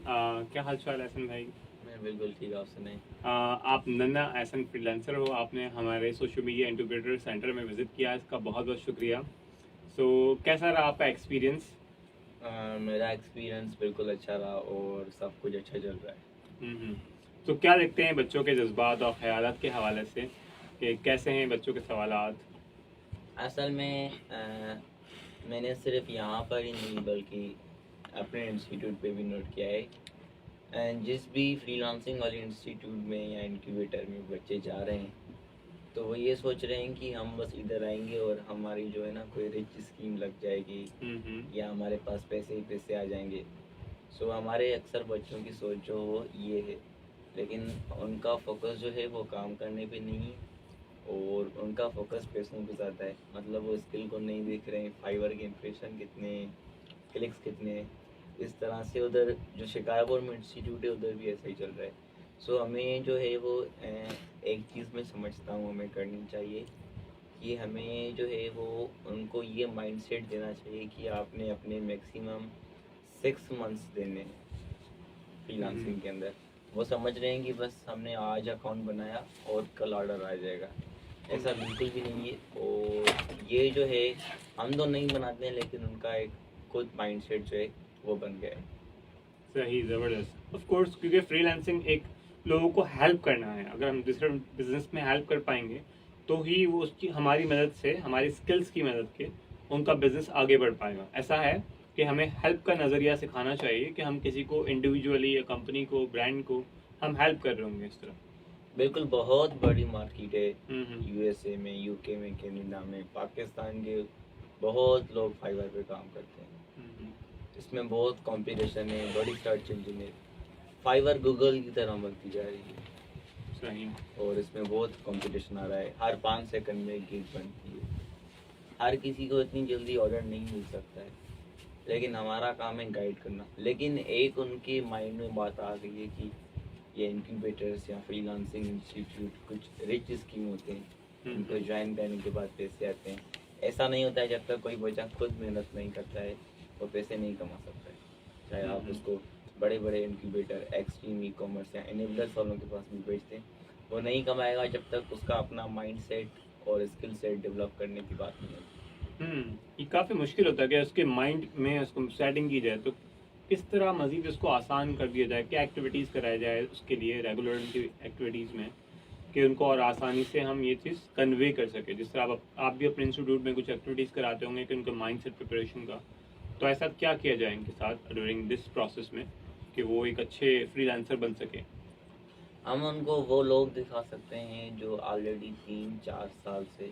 क्या हाल चाल है एहसन भाई? मैं बिल्कुल ठीक, आप सुनाएं। आप नन्ना एहसन फ्रीलांसर हो, आपने हमारे सोशल मीडिया इंटीग्रेटर सेंटर में विजिट किया, इसका बहुत बहुत शुक्रिया। सो कैसा रहा आपका एक्सपीरियंस? मेरा एक्सपीरियंस बिल्कुल अच्छा रहा और सब कुछ अच्छा चल रहा है। हम्म। तो क्या देखते हैं बच्चों के जज्बात और ख्यालात के हवाले से कि कैसे हैं बच्चों के सवालात? असल में मैंने सिर्फ यहाँ पर ही नहीं बल्कि अपने इंस्टीट्यूट पे भी नोट किया है। जिस भी फ्रीलांसिंग वाले इंस्टीट्यूट में या इंक्यूबेटर में बच्चे जा रहे हैं तो वो ये सोच रहे हैं कि हम बस इधर आएंगे और हमारी जो है ना कोई रिच स्कीम लग जाएगी हम्म। या हमारे पास पैसे ही पैसे आ जाएंगे। सो हमारे अक्सर बच्चों की सोच जो हो ये है, लेकिन उनका फोकस जो है वो काम करने पे नहीं है और उनका फोकस पैसों पे ज़्यादा है। मतलब वो स्किल को नहीं देख रहे हैं, फाइवर के इम्प्रेशन कितने हैं, क्लिक्स कितने हैं। इस तरह से उधर जो शिकागो में इंस्टीट्यूट है उधर भी ऐसा ही चल रहा है। सो हमें जो है वो एक चीज़ मैं समझता हूँ हमें करनी चाहिए कि हमें जो है वो उनको ये माइंडसेट देना चाहिए कि आपने अपने मैक्सिमम 6 मंथ्स देने हैं हम्म। फ्रीलांसिंग के अंदर। वो समझ रहे हैं कि बस हमने आज अकाउंट बनाया और कल ऑर्डर आ जाएगा। ऐसा बिल्कुल भी नहीं है। और ये जो है हम तो नहीं बनाते हैं लेकिन उनका एक खुद माइंडसेट जो है वो बन गया है। सही, ज़बरदस्त। ऑफ कोर्स, क्योंकि फ्रीलांसिंग एक लोगों को हेल्प करना है। अगर हम दूसरे बिजनेस में हेल्प कर पाएंगे तो ही वो उसकी हमारी मदद से, हमारी स्किल्स की मदद के उनका बिजनेस आगे बढ़ पाएगा। ऐसा है कि हमें हेल्प का नज़रिया सिखाना चाहिए कि हम किसी को इंडिविजुअली या कंपनी को, ब्रांड को हम हेल्प कर रहे होंगे इस तरह। बिल्कुल बहुत बड़ी मार्केट है। हम्म। यूएसए में, यूके में, कनाडा में, पाकिस्तान के बहुत लोग फाइवर पे काम करते हैं। हम्म। इसमें बहुत कंपटीशन है, बड़ी सर्च इंजन है। फाइवर गूगल की तरह बनती जा रही है सही। और इसमें बहुत कंपटीशन आ रहा है। हर 5 सेकंड में एक गिग बनती है। हर किसी को इतनी जल्दी ऑर्डर नहीं मिल सकता है, लेकिन हमारा काम है गाइड करना। लेकिन एक उनके माइंड में बात आ गई है कि ये इंक्यूबेटर्स या फ्रीलांसिंग इंस्टीट्यूट कुछ रिच स्कीम होते हैं, इनको हम्म। ज्वाइन करने के बाद पैसे आते हैं। ऐसा नहीं होता है। जब तक कोई बच्चा खुद मेहनत नहीं करता है वो पैसे नहीं कमा सकता है। चाहे आप हम्म। उसको बड़े बड़े इंक्यूबेटर, एक्सट्रीम ई कॉमर्स या एनेबलर्स वालों के पास भी भेजते हैं, वो नहीं कमाएगा जब तक उसका अपना माइंड सेट और स्किल सेट डेवलप करने की बात नहीं होती। ये काफ़ी मुश्किल होता है कि उसके माइंड में उसको सेटिंग की जाए, तो किस तरह मज़ीद उसको आसान कर दिया जाए, क्या एक्टिविटीज़ कराया जाए उसके लिए रेगुलर उनकी एक्टिविटीज़ में, कि उनको और आसानी से हम ये चीज़ कन्वे कर सकें। जिस तरह आप भी अपने इंस्टीट्यूट में कुछ एक्टिविटीज़ कराते होंगे कि उनके माइंड सेट प्रिपरेशन का, तो ऐसा क्या किया जाए इनके साथ ड्यूरिंग दिस प्रोसेस में कि वो एक अच्छे फ्रीलांसर बन सके? हम उनको वो लोग दिखा सकते हैं जो ऑलरेडी 3-4 साल से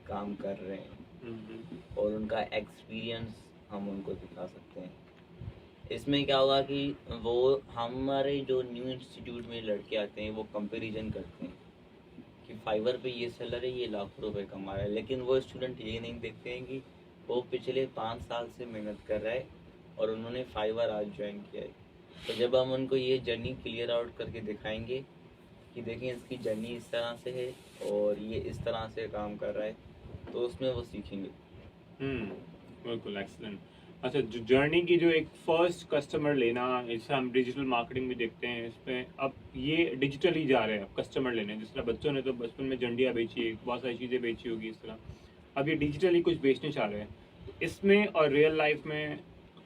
काम कर रहे हैं हम्म। और उनका एक्सपीरियंस हम उनको दिखा सकते हैं। इसमें क्या होगा कि वो हमारे जो न्यू इंस्टीट्यूट में लड़के आते हैं वो कंपैरिजन करते हैं कि फाइवर पे ये सेलर है, ये लाखों रुपए कमा रहा है। लेकिन वो स्टूडेंट ये नहीं देखते हैं कि वो पिछले 5 साल से मेहनत कर रहा है और उन्होंने फाइवर आज ज्वाइन किया है। तो जब हम उनको ये जर्नी क्लियर आउट करके दिखाएंगे कि देखें इसकी जर्नी इस तरह से है और ये इस तरह से काम कर रहा है, तो उसमें वो सीखेंगे। बिल्कुल एक्सलेंट। अच्छा, जो जर्नी की जो एक फर्स्ट कस्टमर लेना, जैसे हम डिजिटल मार्केटिंग में देखते हैं, इसमें अब ये डिजिटली जा रहे हैं अब कस्टमर लेने। जिस तरह बच्चों ने तो बचपन में झंडियाँ बेची, बहुत सारी चीज़ें बेची होगी, इस तरह अब ये डिजिटली कुछ बेचने चाह रहे हैं। तो इसमें और रियल लाइफ में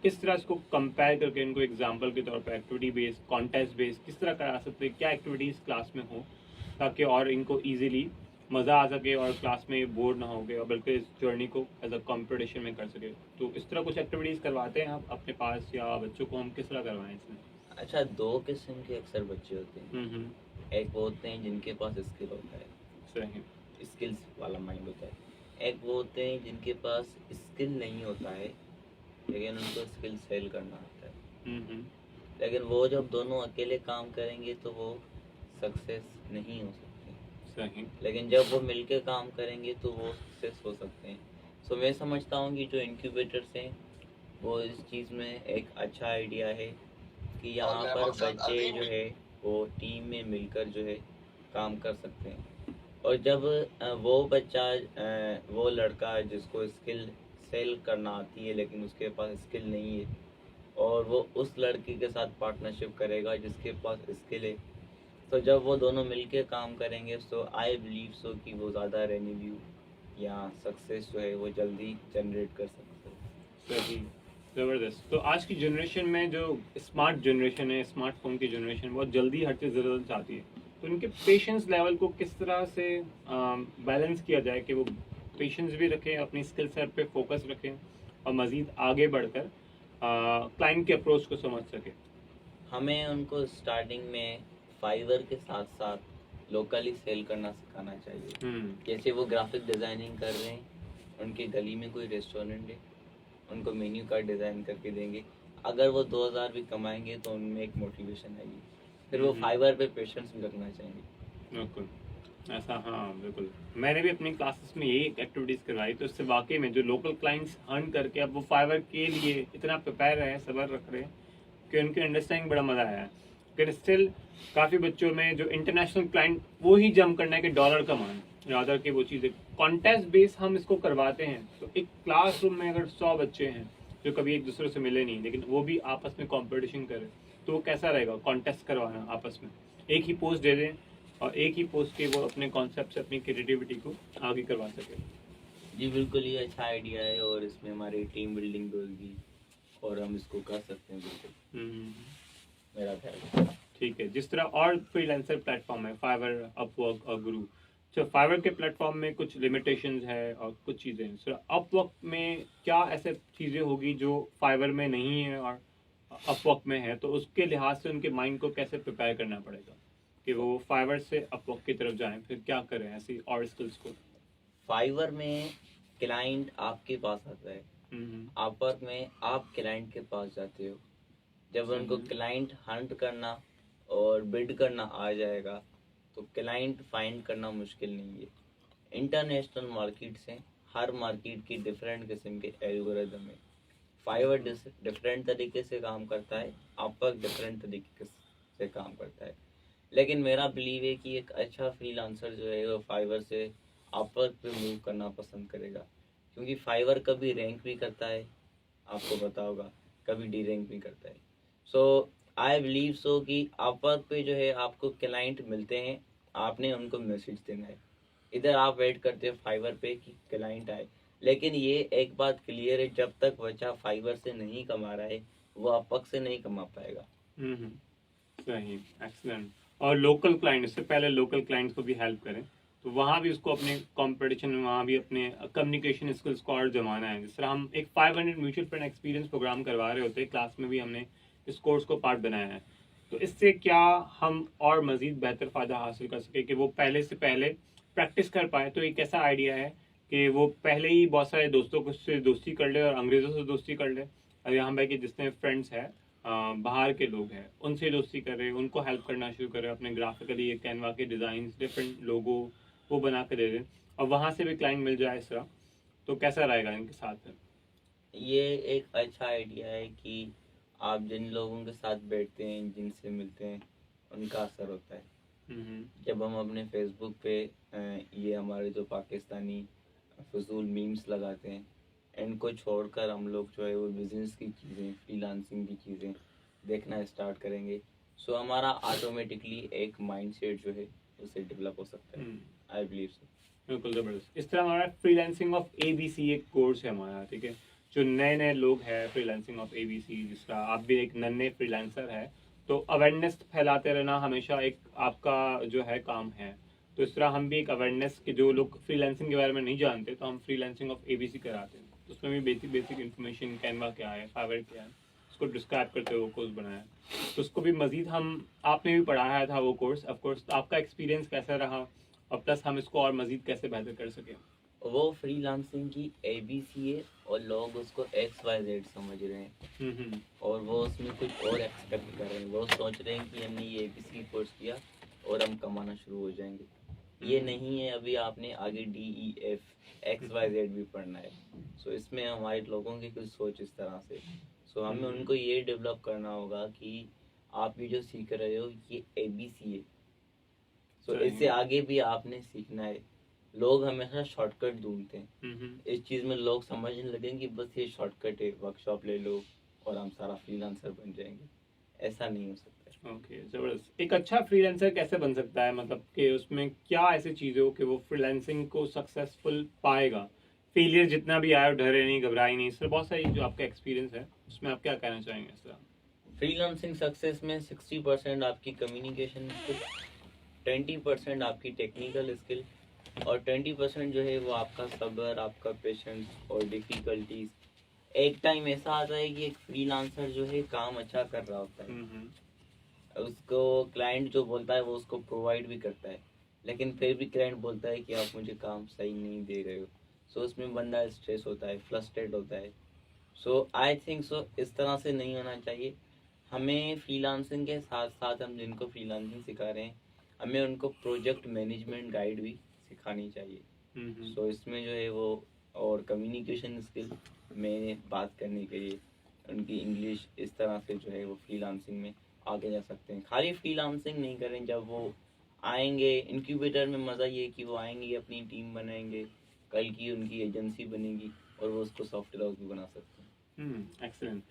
किस तरह इसको कंपेयर करके इनको एग्जाम्पल के तौर पर एक्टिविटी बेस्ड, कॉन्टेस्ट बेस्ड किस तरह करा सकते हैं? क्या एक्टिविटीज़ क्लास में हो ताकि और इनको ईजिली मज़ा आ सके और क्लास में बोर ना हो गए, और बल्कि इस जर्नी को एज अ कंपटीशन में कर सके? तो इस तरह कुछ एक्टिविटीज़ करवाते हैं आप अपने पास, या बच्चों को हम किस तरह करवाएं इसमें? अच्छा, 2 किस्म के अक्सर बच्चे होते हैं। हम्म। एक वो होते हैं जिनके पास स्किल होता है, सही। स्किल्स वाला माइंड होता है। एक वो होते हैं जिनके पास स्किल नहीं होता है लेकिन उनको स्किल सेल करना आता है। हम्म। लेकिन वो जब दोनों अकेले काम करेंगे तो वो सक्सेस नहीं हो सकते, सही। लेकिन जब वो मिलके काम करेंगे तो वो सक्सेस हो सकते हैं। सो मैं समझता हूँ कि जो इंक्यूबेटर्स हैं वो इस चीज़ में एक अच्छा आइडिया है कि यहाँ पर बच्चे जो है वो टीम में मिलकर जो है काम कर सकते हैं। और जब वो बच्चा, वो लड़का जिसको स्किल सेल करना आती है लेकिन उसके पास स्किल नहीं है, और वो उस लड़की के साथ पार्टनरशिप करेगा जिसके पास स्किल है। तो जब वो दोनों मिलके काम करेंगे सो आई बिलीव सो कि वो ज़्यादा रेवेन्यू या सक्सेस जो है वो जल्दी जनरेट कर सकते हैं। सही, ज़बरदस्त। तो आज की जनरेशन में जो स्मार्ट जनरेशन है, स्मार्टफोन की जनरेशन बहुत जल्दी हर चीज़ ज़रूरत चाहती है, तो उनके पेशेंस लेवल को किस तरह से बैलेंस किया जाए कि वो पेशेंस भी रखें, अपनी स्किल सेट पे फोकस रखें और मज़ीद आगे बढ़कर क्लाइंट के अप्रोच को समझ सकें? हमें उनको स्टार्टिंग में फाइवर के साथ साथ लोकली सेल करना सिखाना चाहिए। हम्म। जैसे वो ग्राफिक डिज़ाइनिंग कर रहे हैं, उनके गली में कोई रेस्टोरेंट है, उनको मेन्यू कार्ड डिज़ाइन करके देंगे। अगर वो 2000 भी कमाएंगे तो उनमें एक मोटिवेशन आएगी। फिर वो फाइवर पे पेशेंस भी रखना चाहिए। बिल्कुल, ऐसा, हाँ बिल्कुल। मैंने भी अपनी क्लासेस में यही एक्टिविटीज़ करवाई, तो इससे वाकई में जो लोकल क्लाइंट्स अर्न करके अब वो फाइवर के लिए इतना प्रिपेयर रहे हैं, सब्र रख रहे हैं कि उनकी अंडरस्टैंडिंग बड़ा मज़ा आया है। लेकिन स्टिल काफ़ी बच्चों में जो इंटरनेशनल क्लाइंट वो ही जम करना है कि डॉलर कमाएं, रादर के वो चीज़ें कॉन्टेस्ट बेस हम इसको करवाते हैं। तो एक क्लासरूम में अगर 100 बच्चे हैं जो कभी एक दूसरे से मिले नहीं, लेकिन वो भी आपस में कॉम्पिटिशन करें, तो वो कैसा रहेगा? कॉन्टेस्ट करवाना आपस में, एक ही पोस्ट दे दें और एक ही पोस्ट के वो अपने कॉन्सेप्ट से अपनी क्रिएटिविटी को आगे करवा सके। जी बिल्कुल, ये अच्छा आइडिया है और इसमें हमारी टीम बिल्डिंग भी होगी और हम इसको कर सकते हैं बिल्कुल, मेरा ख्याल है। ठीक है। जिस तरह और फ्रीलांसर प्लेटफॉर्म है, फाइवर, अपवर्क और गुरु, तो फाइवर के प्लेटफॉर्म में कुछ लिमिटेशंस है और कुछ चीज़ें हैं, सो अपवर्क में क्या ऐसे चीज़ें होगी जो फाइवर में नहीं है और अपवर्क में है, तो उसके लिहाज से उनके माइंड को कैसे प्रिपेयर करना पड़ेगा कि वो फाइवर से अपवर्क की तरफ जाएं? फिर क्या करें ऐसी और स्किल्स को? फाइवर में क्लाइंट आपके पास आता है, अपवर्क में आप क्लाइंट के पास जाते हो। जब उनको क्लाइंट हंट करना और बिड करना आ जाएगा तो क्लाइंट फाइंड करना मुश्किल नहीं है। इंटरनेशनल मार्केट से हर मार्केट की डिफरेंट किस्म के एल्गोरिदम है। फाइवर डिफरेंट तरीके से काम करता है, अपवर्क डिफरेंट तरीके से काम करता है। लेकिन मेरा बिलीव है कि एक अच्छा फ्रीलांसर जो है वो फाइवर से अपवर्क पे मूव करना पसंद करेगा, क्योंकि फाइवर कभी रैंक भी करता है, आपको पता होगा, कभी डी रैंक भी करता है। सो आई बिलीव सो कि अपवर्क पे जो है आपको क्लाइंट मिलते हैं, आपने उनको मैसेज देना है। इधर आप वेट करते हो फाइवर पे कि क्लाइंट आए, लेकिन ये एक बात क्लियर है, जब तक बच्चा फाइवर से नहीं कमा रहा है वो अपवर्क से नहीं कमा पाएगा। सही, एक्सीलेंट। और लोकल क्लाइंट, इससे पहले लोकल क्लाइंट्स को भी हेल्प करें, तो वहाँ भी उसको अपने कंपटीशन में, वहाँ भी अपने कम्युनिकेशन स्किल्स को और जमाना है। जिस तरह हम एक 500 म्यूचुअल फंड एक्सपीरियंस प्रोग्राम करवा रहे होते हैं, क्लास में भी हमने इस कोर्स को पार्ट बनाया है। तो इससे क्या हम और मज़ीद बेहतर फ़ायदा हासिल कर सके कि वो पहले से पहले प्रैक्टिस कर पाए। तो एक ऐसा आइडिया है कि वो पहले ही बहुत सारे दोस्तों को से दोस्ती कर ले और अंग्रेज़ों से दोस्ती कर ले, और यहाँ पे कि जितने फ्रेंड्स हैं बाहर के लोग हैं उनसे दोस्ती करें, उनको हेल्प करना शुरू करें, अपने ग्राफिकली कैनवा के डिज़ाइन, डिफरेंट लोगो वो बना के दे दें और वहाँ से भी क्लाइंट मिल जाए इस तरह। तो कैसा रहेगा इनके साथ में? ये एक अच्छा आइडिया है कि आप जिन लोगों के साथ बैठते हैं, जिनसे मिलते हैं, उनका असर होता है। जब हम अपने फेसबुक पे ये हमारे जो पाकिस्तानी फजूल मीम्स लगाते हैं, इनको छोड़कर हम लोग जो है वो बिजनेस की चीज़ें, फ्रीलांसिंग की चीज़ें देखना स्टार्ट करेंगे, सो हमारा ऑटोमेटिकली एक माइंडसेट जो है उसे डेवलप हो सकता है। I believe so. बिल्कुल, ज़बरदस्त। इस तरह हमारा फ्रीलांसिंग ऑफ ABC एक कोर्स है हमारा, ठीक है, जो नए नए लोग हैं, फ्रीलांसिंग ऑफ ABC, जिस तरह आप भी एक नन्हे फ्रीलांसर है, तो अवेयरनेस फैलाते रहना हमेशा एक आपका जो है काम है। तो इस तरह हम भी एक अवेयरनेस के, जो लोग फ्रीलांसिंग के बारे में नहीं जानते, तो हम फ्रीलांसिंग ऑफ ABC कराते हैं। उसमें भी बेसिक बेसिक इन्फॉर्मेशन, कैनवा क्या है, फाइवर क्या है, उसको डिस्क्राइब करते हुए वो कोर्स बनाया। तो उसको भी मज़ीद हम, आपने भी पढ़ाया था वो कोर्स, ऑफकोर्स आपका एक्सपीरियंस कैसा रहा और प्लस हम इसको और मज़ीद कैसे बेहतर कर सकें? वो फ्रीलांसिंग की ABC है और लोग उसको XYZ समझ रहे हैं और वो उसमें कुछ और एक्सपेक्ट कर रहे हैं। वो सोच रहे हैं कि हमने ये ABC कोर्स किया और हम कमाना शुरू हो जाएंगे। ये नहीं है, अभी आपने आगे DEF XYZ भी पढ़ना है। सो इसमें हमारे लोगों की कुछ सोच इस तरह से, सो हमें उनको ये डेवलप करना होगा कि आप ये जो सीख रहे हो ये ABC है, सो इससे आगे भी आपने सीखना है। लोग हमेशा शॉर्टकट ढूंढते हैं, इस चीज़ में लोग समझने लगे कि बस ये शॉर्टकट है, वर्कशॉप ले लो और हम सारा फ्रीलांसर बन जाएंगे, ऐसा नहीं हो सकता। ओके, जबरदस्त। एक अच्छा फ्रीलांसर कैसे बन सकता है, मतलब कि उसमें क्या ऐसी चीज़ें हो कि वो फ्रीलांसिंग को सक्सेसफुल पाएगा? फेलियर जितना भी आए डरे नहीं, घबराए नहीं, सर बहुत सारी जो आपका एक्सपीरियंस है उसमें आप क्या कहना चाहेंगे सर? फ्रीलांसिंग सक्सेस में 60% आपकी कम्युनिकेशन स्किल, 20% आपकी टेक्निकल स्किल और 20% जो है वो आपका सब्र, आपका पेशेंस और डिफिकल्टीज। एक टाइम ऐसा आता है कि एक फ्रीलांसर जो है काम अच्छा कर रहा होता है, उसको क्लाइंट जो बोलता है वो उसको प्रोवाइड भी करता है, लेकिन फिर भी क्लाइंट बोलता है कि आप मुझे काम सही नहीं दे रहे हो। सो उसमें बंदा स्ट्रेस होता है, फ्रस्ट्रेट होता है। सो आई थिंक सो इस तरह से नहीं होना चाहिए। हमें फ्रीलांसिंग के साथ साथ हम जिनको फ्रीलांसिंग सिखा रहे हैं, हमें उनको प्रोजेक्ट मैनेजमेंट गाइड भी सिखानी चाहिए। सो इसमें जो है वो और कम्युनिकेशन स्किल में बात करने के लिए उनकी इंग्लिश, इस तरह से जो है वो फ्रीलांसिंग में आगे जा सकते हैं। खाली फ्रीलांसिंग नहीं करें, जब वो आएंगे इनक्यूबेटर में मज़ा ये है कि वो आएंगे, अपनी टीम बनाएंगे, कल की उनकी एजेंसी बनेगी और वो उसको सॉफ्टवेयर हाउस भी बना सकते हैं। Excellent.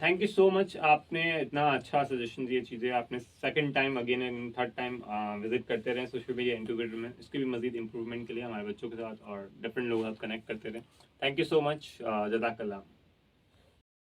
Thank you so much, आपने इतना अच्छा सजेशन दिए, चीज़ें आपने second time again and third time visit करते रहें सोशल मीडिया इंक्यूबेटर में, इसके भी मजीद इंप्रूवमेंट के लिए हमारे बच्चों के साथ और डिफरेंट लोगों के साथ कनेक्ट करते रहें। थैंक यू सो मच, जज़ाकल्लाह।